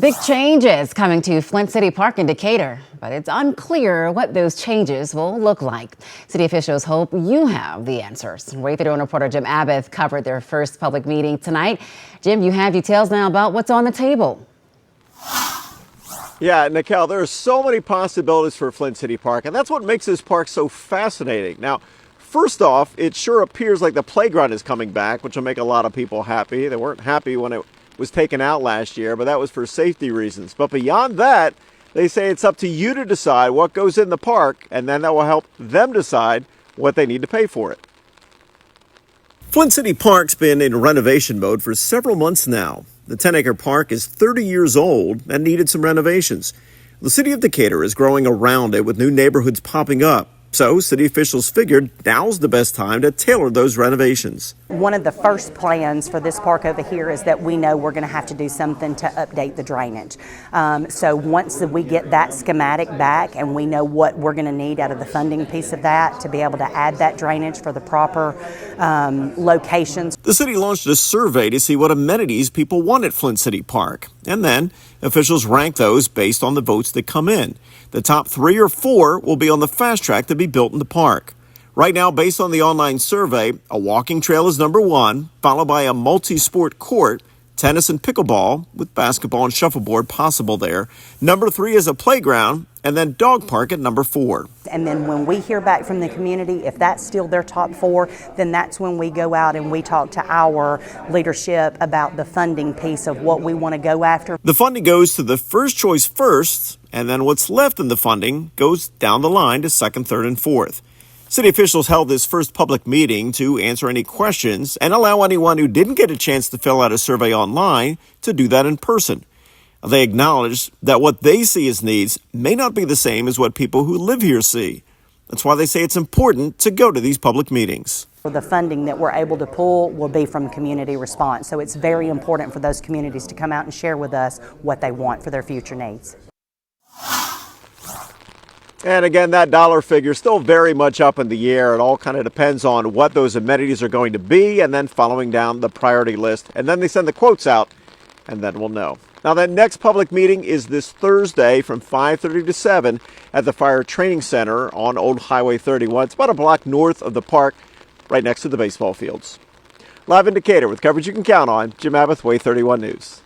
Big changes coming to Flint City Park in Decatur, but it's unclear what those changes will look like. City officials hope you have the answers. WAAY 31 reporter Jim Abbott covered their first public meeting tonight. Jim, you have details now about what's on the table. Yeah, Nikel, there are so many possibilities for Flint City Park, and that's what makes this park so fascinating. Now, first off, it sure appears like the playground is coming back, which will make a lot of people happy. They weren't happy when it was taken out last year, but that was for safety reasons. But beyond that, they say it's up to you to decide what goes in the park, and then that will help them decide what they need to pay for it. Flint City Park's been in renovation mode for several months now. The 10-acre park is 30 years old and needed some renovations. The city of Decatur is growing around it with new neighborhoods popping up. So city officials figured now's the best time to tailor those renovations. One of the first plans for this park over here is that we know we're going to have to do something to update the drainage. So once we get that schematic back and we know what we're going to need out of the funding piece of that to be able to add that drainage for the proper locations. The city launched a survey to see what amenities people want at Flint City Park. And then officials rank those based on the votes that come in. The top 3 or 4 will be on the fast track to be built in the park. Right now, based on the online survey, a walking trail is number 1, followed by a multi-sport court, tennis and pickleball, with basketball and shuffleboard possible there. Number 3 is a playground, and then dog park at number 4. And then when we hear back from the community, if that's still their top 4, then that's when we go out and we talk to our leadership about the funding piece of what we want to go after. The funding goes to the first choice first, and then what's left in the funding goes down the line to second, third, and fourth. City officials held this first public meeting to answer any questions and allow anyone who didn't get a chance to fill out a survey online to do that in person. They acknowledged that what they see as needs may not be the same as what people who live here see. That's why they say it's important to go to these public meetings. The funding that we're able to pull will be from community response. So it's very important for those communities to come out and share with us what they want for their future needs. And again, that dollar figure is still very much up in the air. It all kind of depends on what those amenities are going to be and then following down the priority list. And then they send the quotes out, and then we'll know. Now, that next public meeting is this Thursday from 5:30 to 7 at the Fire Training Center on Old Highway 31. It's about a block north of the park, right next to the baseball fields. Live in Decatur with coverage you can count on, Jim Abbott, WAAY 31 News.